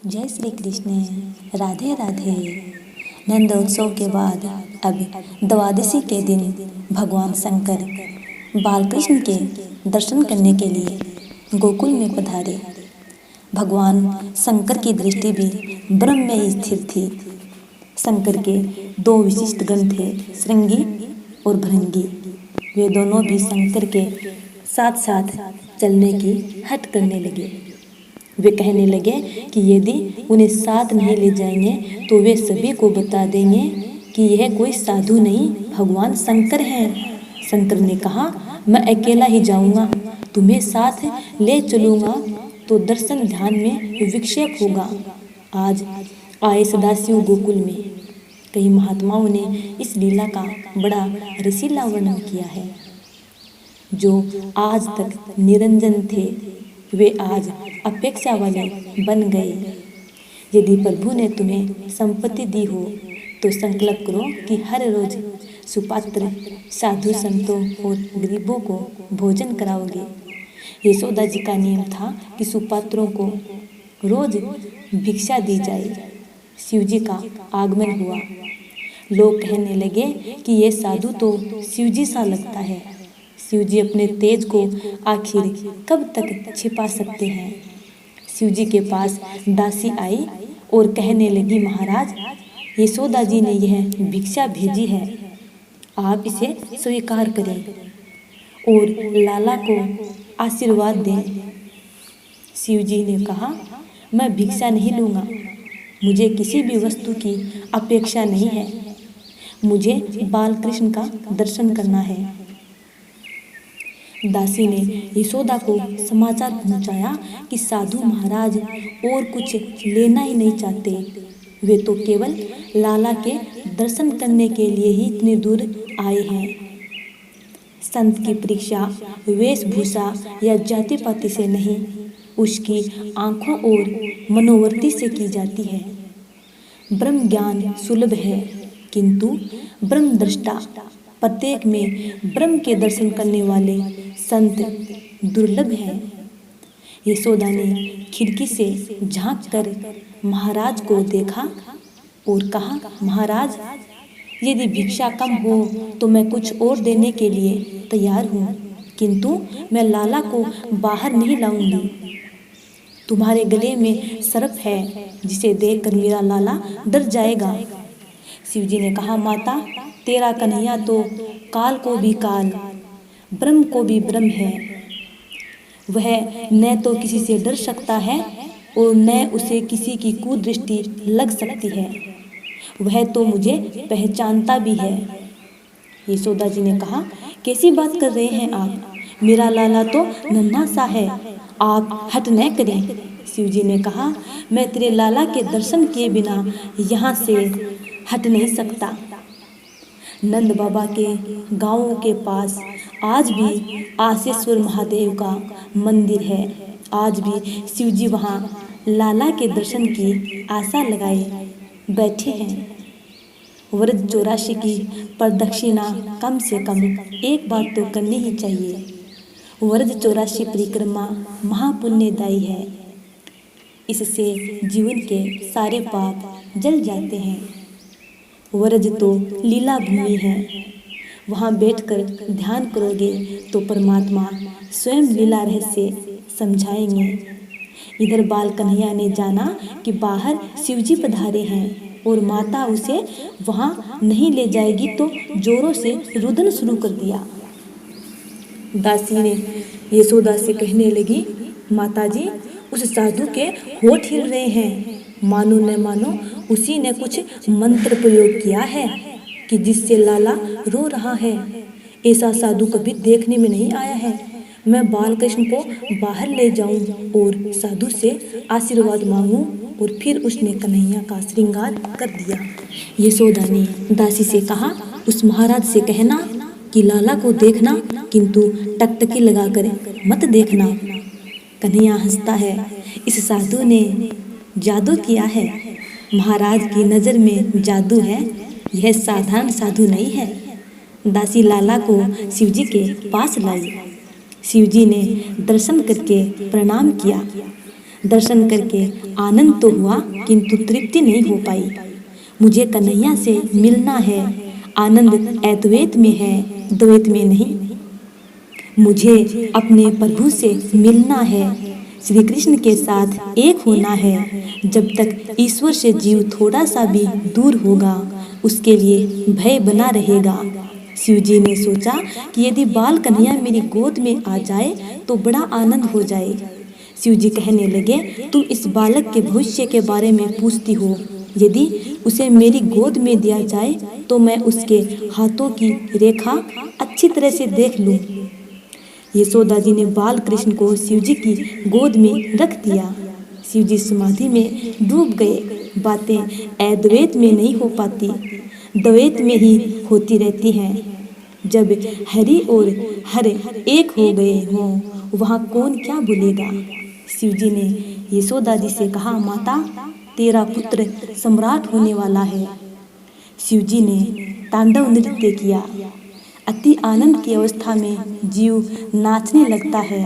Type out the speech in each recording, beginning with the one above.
जय श्री कृष्ण। राधे राधे। नंदोत्सव के बाद अब द्वादशी के दिन भगवान शंकर बालकृष्ण के दर्शन करने के लिए गोकुल में पधारे। भगवान शंकर की दृष्टि भी ब्रह्म में स्थिर थी। शंकर के दो विशिष्ट गण थे, श्रृंगी और भृंगी। वे दोनों भी शंकर के साथ साथ चलने की हट करने लगे। वे कहने लगे कि यदि उन्हें साथ नहीं ले जाएंगे तो वे सभी को बता देंगे कि यह कोई साधु नहीं, भगवान शंकर हैं। शंकर ने कहा, मैं अकेला ही जाऊंगा, तुम्हें साथ ले चलूंगा तो दर्शन ध्यान में विक्षेप होगा। आज आए सदाशिव गोकुल में। कई महात्माओं ने इस लीला का बड़ा रसीला वर्णन किया है। जो आज तक निरंजन थे वे आज अपेक्षा वाले बन गए। यदि प्रभु ने तुम्हें संपत्ति दी हो तो संकल्प करो कि हर रोज सुपात्र साधु संतों और गरीबों को भोजन कराओगे। यशोदा जी का नियम था कि सुपात्रों को रोज भिक्षा दी जाए। शिव जी का आगमन हुआ। लोग कहने लगे कि यह साधु तो शिव जी सा लगता है। शिव जी अपने तेज को आखिर कब तक छिपा सकते हैं। शिव जी के पास दासी आई और कहने लगी, महाराज, यशोदा जी ने यह भिक्षा भेजी है, आप इसे स्वीकार करें और लाला को आशीर्वाद दें। शिव जी ने कहा, मैं भिक्षा नहीं लूँगा, मुझे किसी भी वस्तु की अपेक्षा नहीं है, मुझे बालकृष्ण का दर्शन करना है। दासी ने यशोदा को समाचार पहुंचाया कि साधु महाराज और कुछ लेना ही नहीं चाहते। वे तो केवल लाला के दर्शन करने के लिए ही इतनी दूर आए हैं। संत की परीक्षा वेशभूषा या जाति पाति से नहीं, उसकी आंखों और मनोवृत्ति से की जाती है। ब्रह्म ज्ञान सुलभ है, किंतु ब्रह्म दृष्टा, प्रत्येक में ब्रह्म के दर्शन करने वाले संत दुर्लभ हैं। यशोदा ने खिड़की से झांक कर महाराज को देखा और कहा, महाराज, यदि भिक्षा कम हो तो मैं कुछ और देने के लिए तैयार हूँ, किंतु मैं लाला को बाहर नहीं लाऊंगी। तुम्हारे गले में सर्प है, जिसे देखकर मेरा लाला डर जाएगा। शिव जी ने कहा, माता, तेरा कन्हैया तो काल को भी काल, ब्रह्म को भी ब्रह्म है। वह न तो किसी से डर सकता है और न उसे किसी की कुदृष्टि लग सकती है। वह तो मुझे पहचानता भी है। यशोदा जी ने कहा, कैसी बात कर रहे हैं आप? मेरा लाला तो नन्हा सा है, आप हट न करें। शिव जी ने कहा, मैं तेरे लाला के दर्शन किए बिना यहाँ से हट नहीं सकता। नंद बाबा के गांवों के पास आज भी आसेश्वर महादेव का मंदिर है। आज भी शिव जी वहाँ लाला के दर्शन की आशा लगाए बैठे हैं। व्रज 84 की प्रदक्षिणा कम से कम एक बार तो करनी ही चाहिए। व्रज 84 परिक्रमा महापुण्यदायी है। इससे जीवन के सारे पाप जल जाते हैं। व्रज तो लीला भूमि है। वहाँ बैठकर ध्यान करोगे तो परमात्मा स्वयं लीला रहस्य समझाएंगे। इधर बाल कन्हैया ने जाना कि बाहर शिवजी पधारे हैं और माता उसे वहाँ नहीं ले जाएगी तो जोरों से रुदन शुरू कर दिया। दासी ने यशोदा से कहने लगी, माता जी, उस साधु के होठ हिल रहे हैं, मानो न मानो उसी ने कुछ मंत्र प्रयोग किया है कि जिससे लाला रो रहा है। ऐसा साधु कभी देखने में नहीं आया है। मैं बालकृष्ण को बाहर ले जाऊं और साधु से आशीर्वाद मांगूं। और फिर उसने कन्हैया का श्रृंगार कर दिया। यशोदा ने दासी से कहा, उस महाराज से कहना कि लाला को देखना, किंतु टकटकी लगाकर मत देखना। कन्हैया हंसता है, इस साधु ने जादू किया है। महाराज की नज़र में जादू है, यह साधारण साधु नहीं है। दासी लाला को शिवजी के पास लाई। शिवजी ने दर्शन करके प्रणाम किया। दर्शन करके आनंद तो हुआ किंतु तृप्ति नहीं हो पाई। मुझे कन्हैया से मिलना है, आनंद अद्वैत में है, द्वैत में नहीं। मुझे अपने प्रभु से मिलना है, श्री कृष्ण के साथ एक होना है। जब तक ईश्वर से जीव थोड़ा सा भी दूर होगा, उसके लिए भय बना रहेगा। शिव जी ने सोचा कि यदि बाल कन्हैया मेरी गोद में आ जाए तो बड़ा आनंद हो जाए। शिव जी कहने लगे, तुम इस बालक के भविष्य के बारे में पूछती हो, यदि उसे मेरी गोद में दिया जाए तो मैं उसके हाथों की रेखा अच्छी तरह से देख लूं। यशोदा जी ने बाल कृष्ण को शिव जी की गोद में रख दिया। शिव जी समाधि में डूब गए। बातें अद्वैत में नहीं हो पाती, द्वैत में ही होती रहती हैं। जब हरि और हर एक हो गए हों, वहाँ कौन क्या बोलेगा। शिव जी ने यशोदा जी से कहा, माता तेरा पुत्र सम्राट होने वाला है। शिव जी ने तांडव नृत्य किया। अति आनंद की अवस्था में जीव नाचने लगता है।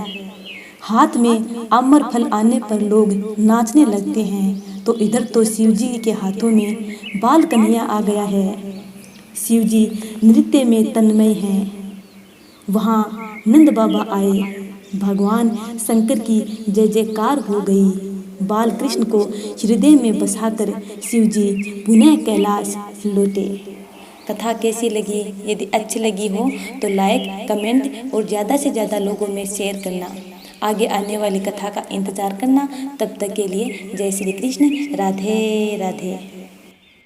हाथ में अमर फल आने पर लोग नाचने लगते हैं, तो इधर तो शिव जी के हाथों में बाल कन्हैया आ गया है। शिव जी नृत्य में तन्मय हैं। वहाँ नंद बाबा आए। भगवान शंकर की जय जयकार हो गई। बाल कृष्ण को हृदय में बसाकर शिव जी पुनः कैलाश लौटे। कथा कैसी लगी? यदि अच्छी लगी हो तो लाइक, कमेंट और ज़्यादा से ज़्यादा लोगों में शेयर करना। आगे आने वाली कथा का इंतज़ार करना। तब तक के लिए जय श्री कृष्ण, राधे राधे।